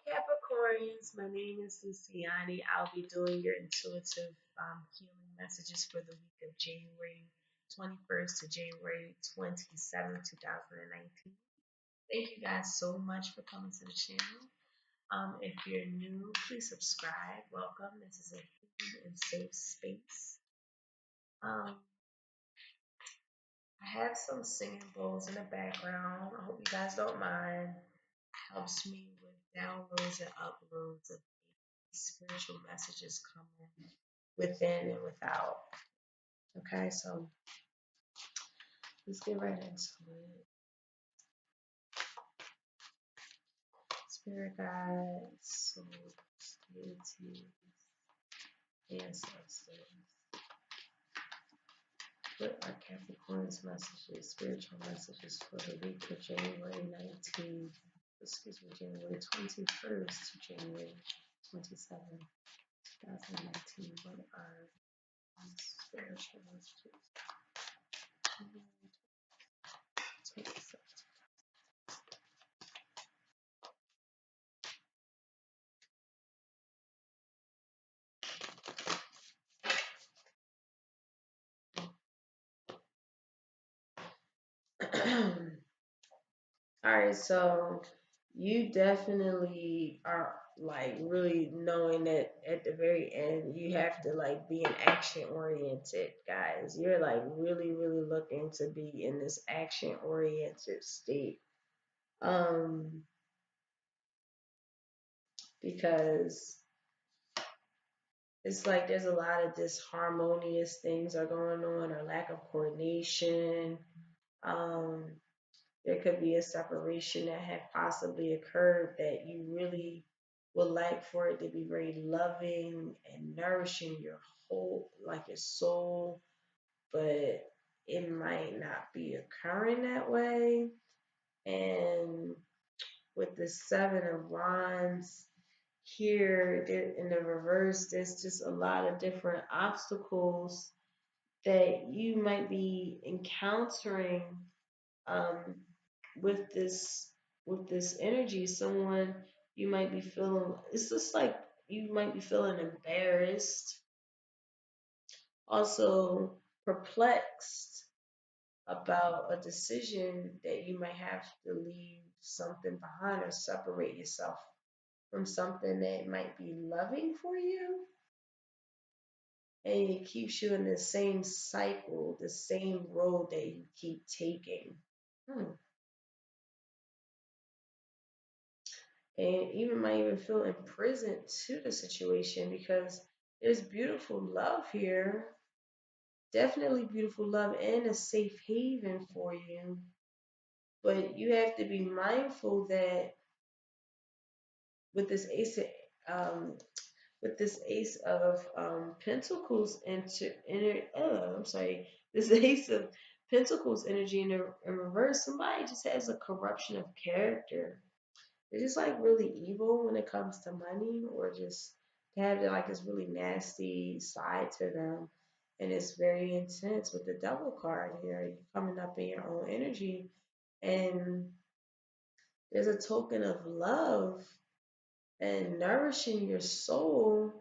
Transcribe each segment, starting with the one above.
Capricorns, my name is Luciani. I'll be doing your intuitive healing messages for the week of January 21st to January 27th, 2019. Thank you guys so much for coming to the channel. If you're new, please subscribe. Welcome. This is a healing and safe space. Um, I have some singing bowls in the background. I hope you guys don't mind. Helps me with downloads and uploads of spiritual messages coming within and without. Okay, so let's get right into it. Spirit guides, souls, deities, ancestors. What are Capricorn's messages, spiritual messages for the week of January 21st to January 27th, 2019? What are spiritual messages? All right, so you definitely are like really knowing that at the very end you have to like be an action oriented, guys. You're like really, really looking to be in this action oriented state. Um, because it's like there's a lot of disharmonious things are going on or lack of coordination. Um, there could be a separation that had possibly occurred that you really would like for it to be very loving and nourishing your whole, like your soul, but it might not be occurring that way. And with the Seven of Wands here in the reverse, there's just a lot of different obstacles that you might be encountering um, with this energy. Someone you might be feeling, it's just like you might be feeling embarrassed, also perplexed about a decision that you might have to leave something behind or separate yourself from something that might be loving for you, and it keeps you in the same cycle, the same road that you keep taking. Hmm. And even might even feel imprisoned to the situation because there's beautiful love here, definitely beautiful love and a safe haven for you. But you have to be mindful that with this um, ace of pentacles I'm sorry, this ace of pentacles energy in reverse, somebody just has a corruption of character. They're just like really evil when it comes to money, or just they have like this really nasty side to them. And it's very intense with the devil card here. You're coming up in your own energy, and there's a token of love and nourishing your soul.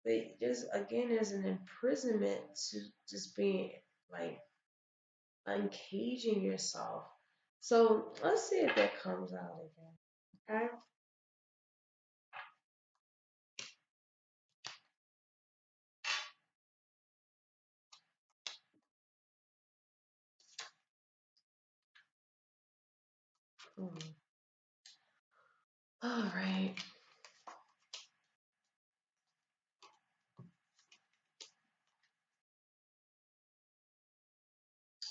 But just again, there's an imprisonment to just being like uncaging yourself. So let's see if that comes out again. Okay. Hmm. All right.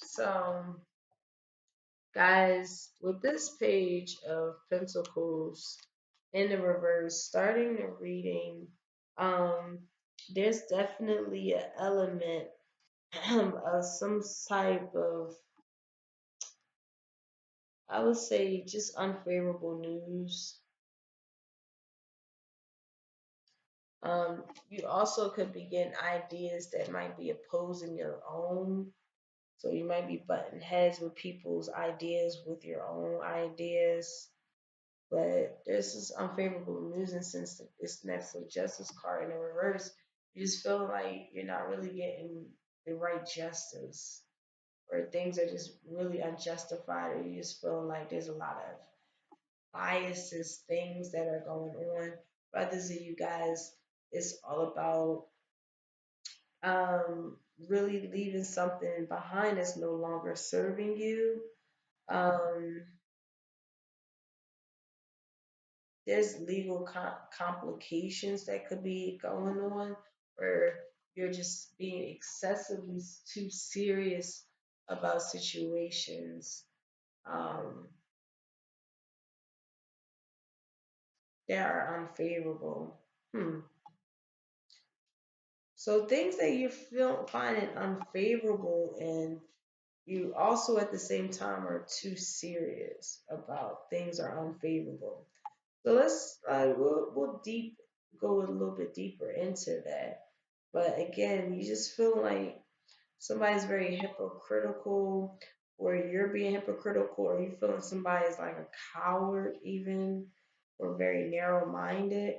So, guys, with this page of Pentacles in the reverse, starting the reading, um, there's definitely an element of some type of, I would say, just unfavorable news. You also could begin ideas that might be opposing your own. So you might be butting heads with people's ideas with your own ideas. But this is unfavorable news, and since it's next to the justice card in the reverse, you just feel like you're not really getting the right justice, or things are just really unjustified, or you just feel like there's a lot of biases, things that are going on. For others of you guys, it's all about really leaving something behind that's no longer serving you. Um, there's legal complications that could be going on, where you're just being excessively too serious about situations um, that are unfavorable. Hmm. So things that you feel finding unfavorable, and you also at the same time are too serious about things are unfavorable. So let's we'll deep go a little bit deeper into that. But again, you just feel like somebody's very hypocritical, or you're being hypocritical, or you feeling somebody's like a coward even, or very narrow minded,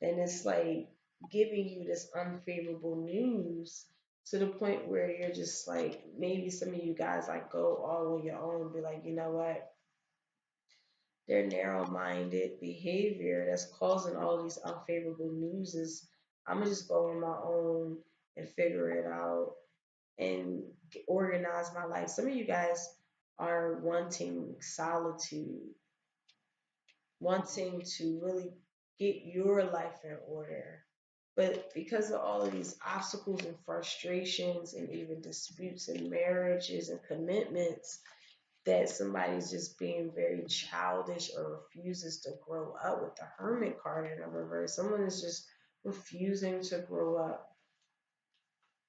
and it's like giving you this unfavorable news to the point where you're just like, maybe some of you guys like go all on your own and be like, you know what, their narrow-minded behavior that's causing all these unfavorable news is, I'm gonna just go on my own and figure it out and organize my life. Some of you guys are wanting solitude, wanting to really get your life in order. But because of all of these obstacles and frustrations and even disputes and marriages and commitments, that somebody's just being very childish or refuses to grow up with the hermit card in the reverse. Someone is just refusing to grow up.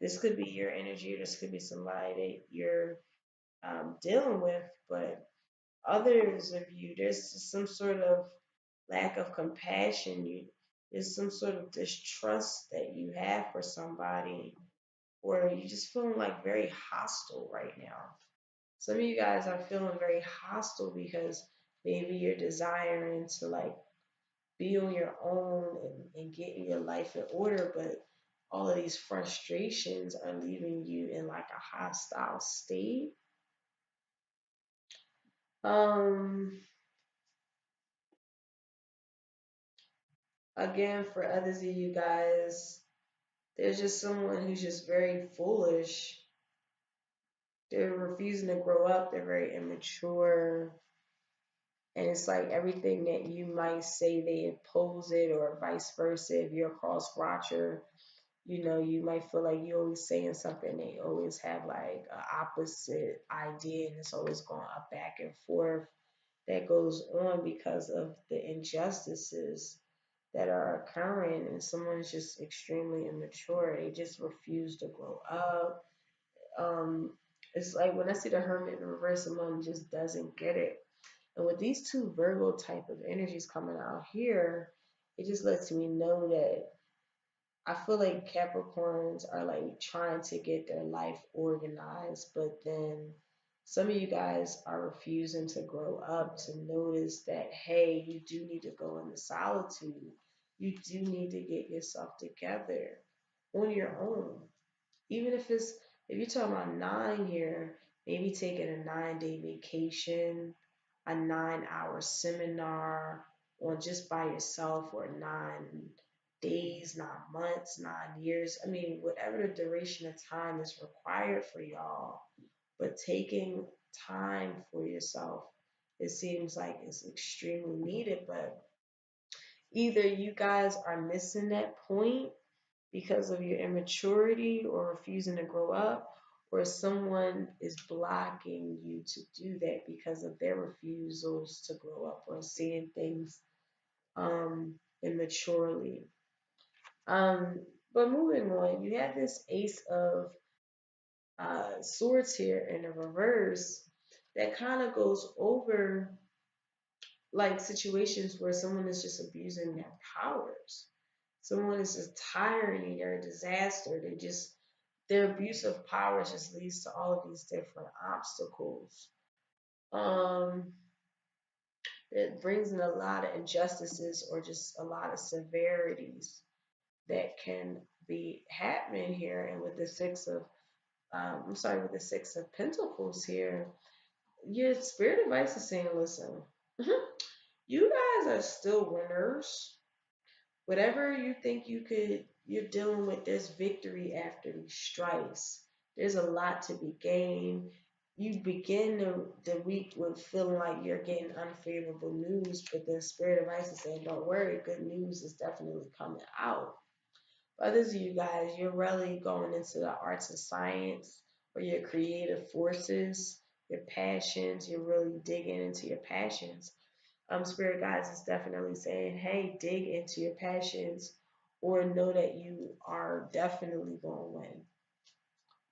This could be your energy, or this could be somebody that you're dealing with, but others of you, there's just some sort of lack of compassion. There's some sort of distrust that you have for somebody, or you just feeling like very hostile right now. Some of you guys are feeling very hostile because maybe you're desiring to like be on your own and getting your life in order, but all of these frustrations are leaving you in like a hostile state. Um, Again, for others of you guys, there's just someone who's just very foolish. They're refusing to grow up. They're very immature. And it's like everything that you might say, they impose it, or vice versa. If you're a cross watcher, you might feel like you're always saying something. They always have like an opposite idea, and it's always going up back and forth. That goes on because of the injustices that are occurring, and someone's just extremely immature. They just refuse to grow up. Um, it's like when I see the hermit in reverse, someone just doesn't get it. And with these two Virgo type of energies coming out here, it just lets me know that I feel like Capricorns are like trying to get their life organized, but then some of you guys are refusing to grow up to notice that, hey, you do need to go into solitude. You do need to get yourself together on your own. Even if you're talking about 9 here, maybe taking a 9-day vacation, a 9-hour seminar on just by yourself, or 9 days, 9 months, 9 years. I mean, whatever the duration of time is required for y'all, but taking time for yourself, it seems like it's extremely needed. But either you guys are missing that point because of your immaturity or refusing to grow up, or someone is blocking you to do that because of their refusals to grow up or seeing things immaturely. Um, but moving on, you have this Ace of Swords here in the reverse that kind of goes over like situations where someone is just abusing their powers. Someone is just tyranny, they're a disaster. Their abuse of power just leads to all of these different obstacles. Um, It brings in a lot of injustices or just a lot of severities that can be happening here. And with the with the Six of Pentacles here, your spirit advice is saying, listen, you guys are still winners. Whatever you think you're dealing with, there's victory after these strikes. There's a lot to be gained. You begin the week with feeling like you're getting unfavorable news, but the spirit advice is saying, don't worry, good news is definitely coming out. For others of you guys, you're really going into the arts and science or your creative forces, your passions. You're really digging into your passions. Spirit guides is definitely saying, hey, dig into your passions or know that you are definitely going to win.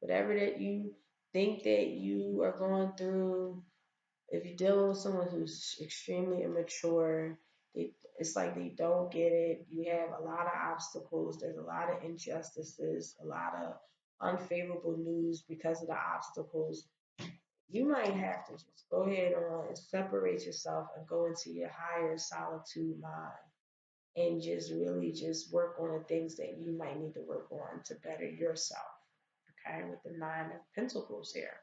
Whatever that you think that you are going through, if you're dealing with someone who's extremely immature, it's like they don't get it. You have a lot of obstacles. There's a lot of injustices, a lot of unfavorable news because of the obstacles. You might have to just go ahead on and separate yourself and go into your higher solitude mind and just really just work on the things that you might need to work on to better yourself. Okay, with the Nine of Pentacles here.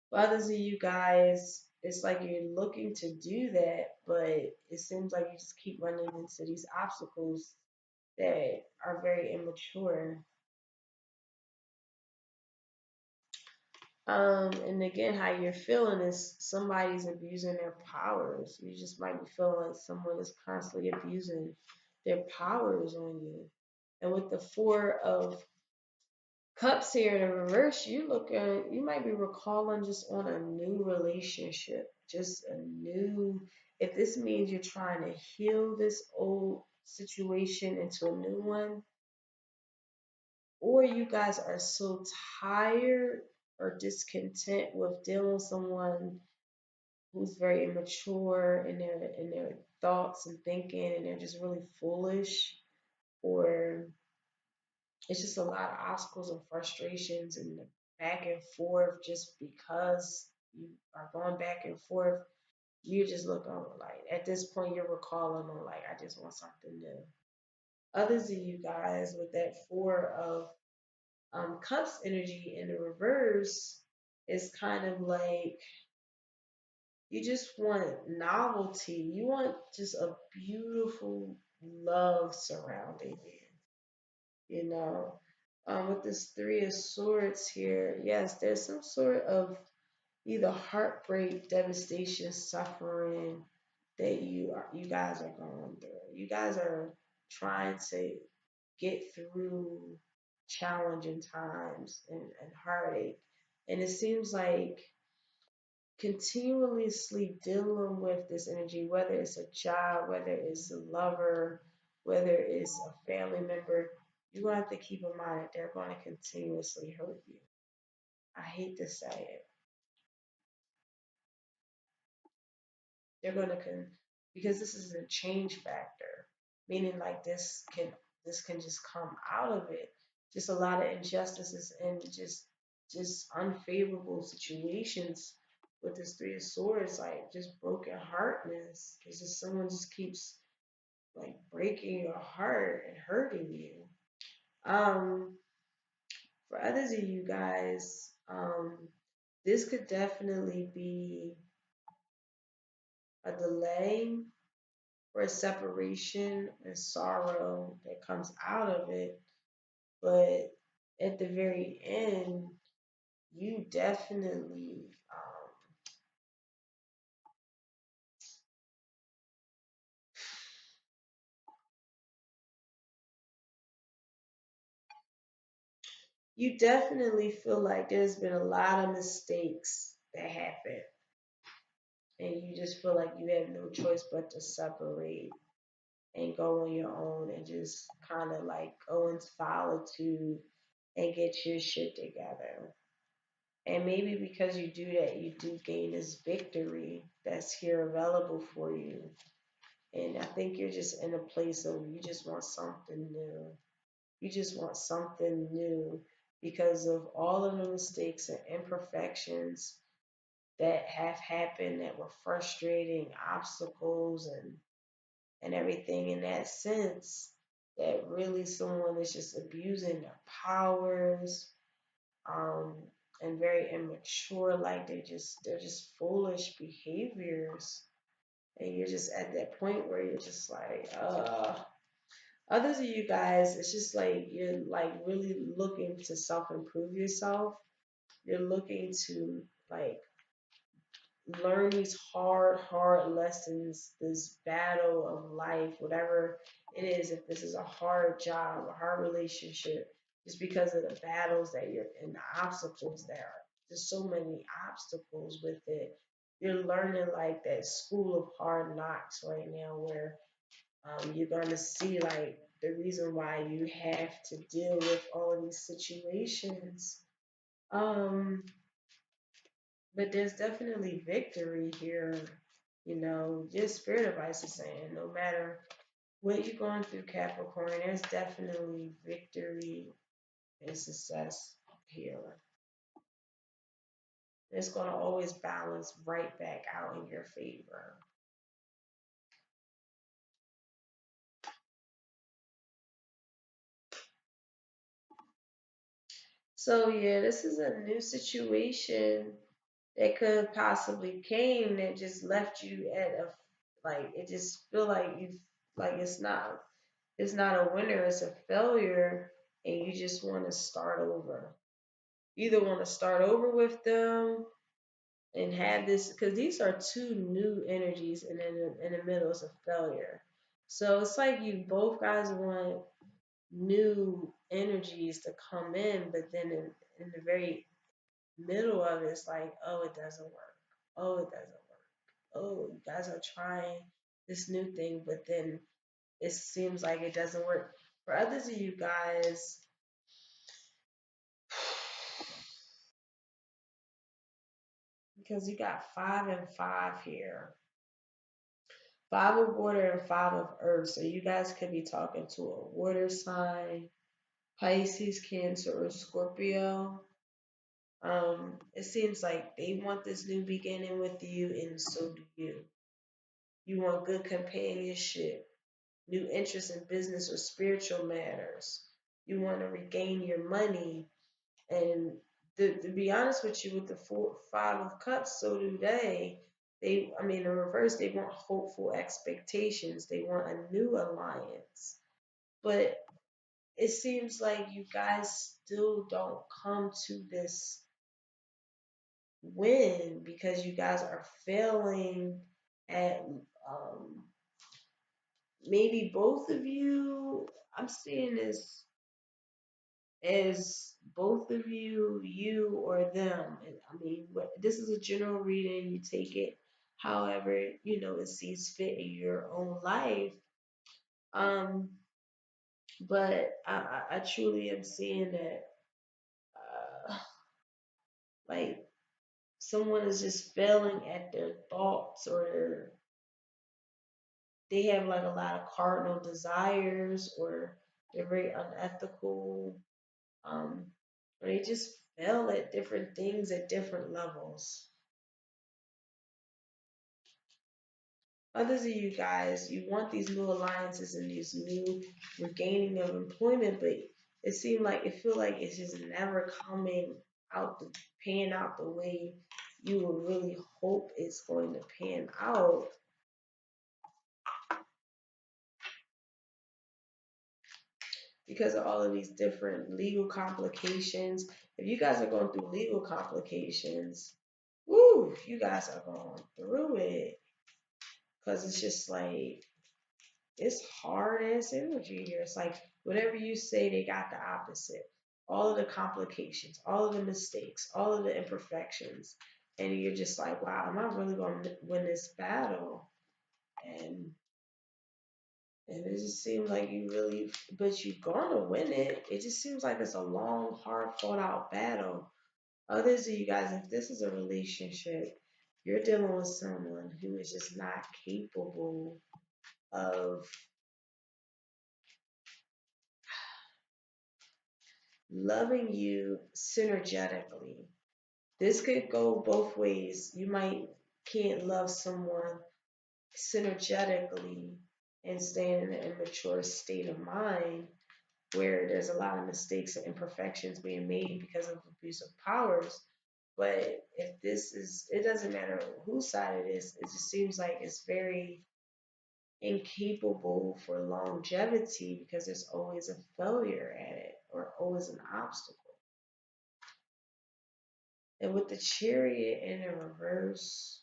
For others of you guys, it's like you're looking to do that, but it seems like you just keep running into these obstacles that are very immature. And again, how you're feeling is somebody's abusing their powers. You just might be feeling like someone is constantly abusing their powers on you. And with the Four of Cups here in the reverse, you might be recalling just on a new relationship, just a new, if this means you're trying to heal this old situation into a new one, or you guys are so tired or discontent with dealing with someone who's very immature in their thoughts and thinking, and they're just really foolish, or it's just a lot of obstacles and frustrations and the back and forth just because you are going back and forth. You just look on like at this point you're recalling on like I just want something new. Others of you guys with that Four of Cups energy in the reverse is kind of like you just want novelty. You want just a beautiful love surrounding you, you know. With this Three of Swords here, yes, there's some sort of either heartbreak, devastation, suffering that you guys are going through. You guys are trying to get through challenging times and heartache. And it seems like continuously dealing with this energy, whether it's a job, whether it's a lover, whether it's a family member, you're going to have to keep in mind that they're going to continuously hurt you. I hate to say it. They're going to because this is a change factor, meaning like this can just come out of it. Just a lot of injustices and just unfavorable situations with this Three of Swords, like just broken heartness. It's just someone just keeps like breaking your heart and hurting you. Um, for others of you guys, this could definitely be a delay or a separation and sorrow that comes out of it. But at the very end, you definitely, you definitely feel like there's been a lot of mistakes that happen, and you just feel like you have no choice but to separate and go on your own and just kind of like go in solitude and get your shit together. And maybe because you do that, you do gain this victory that's here available for you. And I think you're just in a place of you just want something new. You just want something new because of all of the mistakes and imperfections that have happened that were frustrating, obstacles and everything in that sense, that really someone is just abusing their powers, um, and very immature, like they're just foolish behaviors. And you're just at that point where you're just like, others of you guys, it's just like you're like really looking to self improve yourself. You're looking to like learn these hard lessons, this battle of life, whatever it is, if this is a hard job, a hard relationship, just because of the battles that you're in, the obstacles there. There's so many obstacles with it. You're learning like that school of hard knocks right now where you're going to see like the reason why you have to deal with all of these situations. Um, but there's definitely victory here. You know, just spirit advice is saying no matter what you're going through, Capricorn, there's definitely victory and success here. It's going to always balance right back out in your favor. So yeah, this is a new situation that could possibly came that just left you at a like it just feel like you like it's not a winner, it's a failure, and you just want to start over. You either want to start over with them and have this, because these are two new energies, and then in the middle is a failure. So it's like you both guys want new energies to come in, but then in the very middle of it, it's like, oh, it doesn't work. Oh, it doesn't work. Oh, you guys are trying this new thing, but then it seems like it doesn't work. For others of you guys, because you got 5 and 5 here. 5 of water and 5 of earth. So you guys could be talking to a water sign, Pisces, Cancer, or Scorpio. It seems like they want this new beginning with you, and so do you. You want good companionship, new interest in business or spiritual matters. You want to regain your money. And to be honest with you, with the 5 of cups, so do they. I mean, in reverse, they want hopeful expectations. They want a new alliance. But it seems like you guys still don't come to this win because you guys are failing at maybe both of you. I'm seeing this as both of you, you or them. And I mean, this is a general reading. You take it however it sees fit in your own life. Um, but I truly am seeing that, like someone is just failing at their thoughts, or they have like a lot of cardinal desires, or they're very unethical. Um, or they just fail at different things at different levels. Others of you guys, you want these new alliances and these new regaining of employment, but it seemed like it feel like it's just never coming out, pan out the way you would really hope it's going to pan out because of all of these different legal complications. If you guys are going through legal complications, woo, you guys are going through it because it's just like it's hard ass energy here. It's like whatever you say, they got the opposite. All of the complications, all of the mistakes, all of the imperfections. And you're just like, wow, am I really going to win this battle? And and it just seems like you really, but you're going to win it. It just seems like it's a long, hard, fought out battle. Others of you guys, if this is a relationship, you're dealing with someone who is just not capable of loving you synergetically. This could go both ways. You might can't love someone synergetically and stay in an immature state of mind where there's a lot of mistakes and imperfections being made because of abuse of powers. But if this is, it doesn't matter whose side it is, it just seems like it's very incapable for longevity because there's always a failure at it or always an obstacle. And with the chariot in the reverse,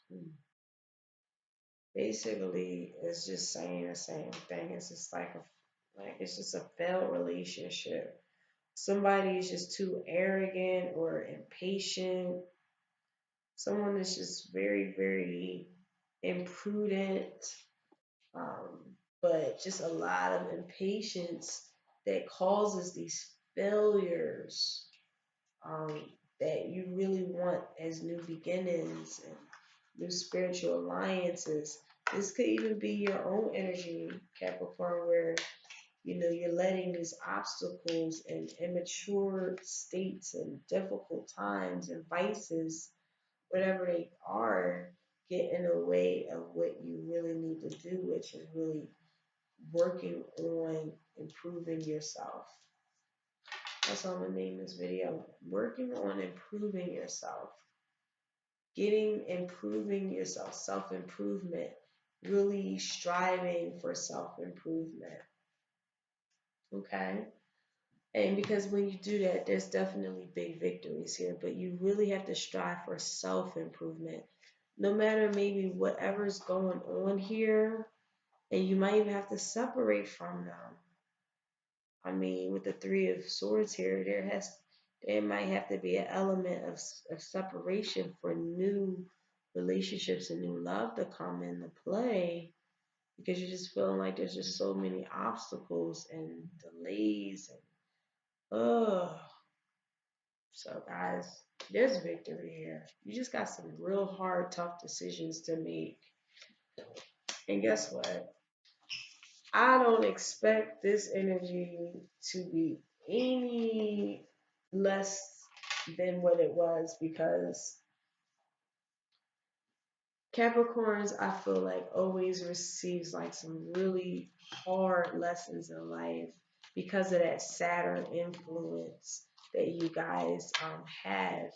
basically it's just saying the same thing. It's just like it's just a failed relationship. Somebody is just too arrogant or impatient. Someone is just very, very imprudent, but just a lot of impatience that causes these failures um, that you really want as new beginnings and new spiritual alliances. This could even be your own energy, Capricorn, where you're letting these obstacles and immature states and difficult times and vices, whatever they are, get in the way of what you really need to do, which is really working on improving yourself. That's what I'm gonna name this video. Working on improving yourself. Improving yourself, self-improvement. Really striving for self-improvement. Okay? And because when you do that, there's definitely big victories here, but you really have to strive for self-improvement. No matter maybe whatever's going on here, and you might even have to separate from them. I mean, with the Three of Swords here, there might have to be an element of separation for new relationships and new love to come into play because you're just feeling like there's just so many obstacles and delays and so guys, there's victory here. You just got some real hard, tough decisions to make. And guess what? I don't expect this energy to be any less than what it was because Capricorns, I feel like always receives like some really hard lessons in life because of that Saturn influence that you guys have.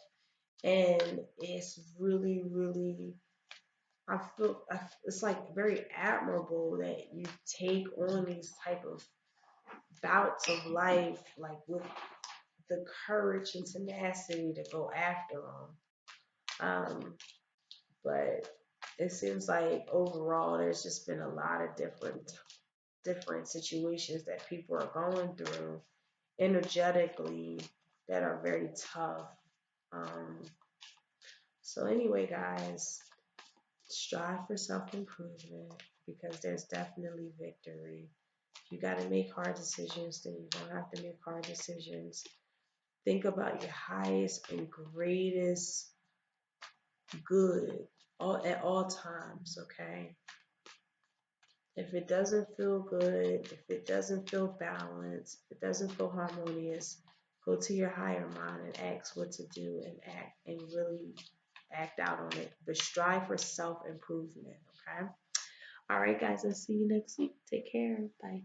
And it's really, really, it's like very admirable that you take on these type of bouts of life, like with the courage and tenacity to go after them. But it seems like overall, there's just been a lot of different situations that people are going through energetically that are very tough. Um, so anyway, guys, strive for self-improvement because there's definitely victory. You got to make hard decisions, then you don't have to make hard decisions. Think about your highest and greatest good at all times, okay? If it doesn't feel good, if it doesn't feel balanced, if it doesn't feel harmonious, go to your higher mind and ask what to do and act and really act out on it. But strive for self-improvement, okay? All right, guys, I'll see you next week. Take care. Bye.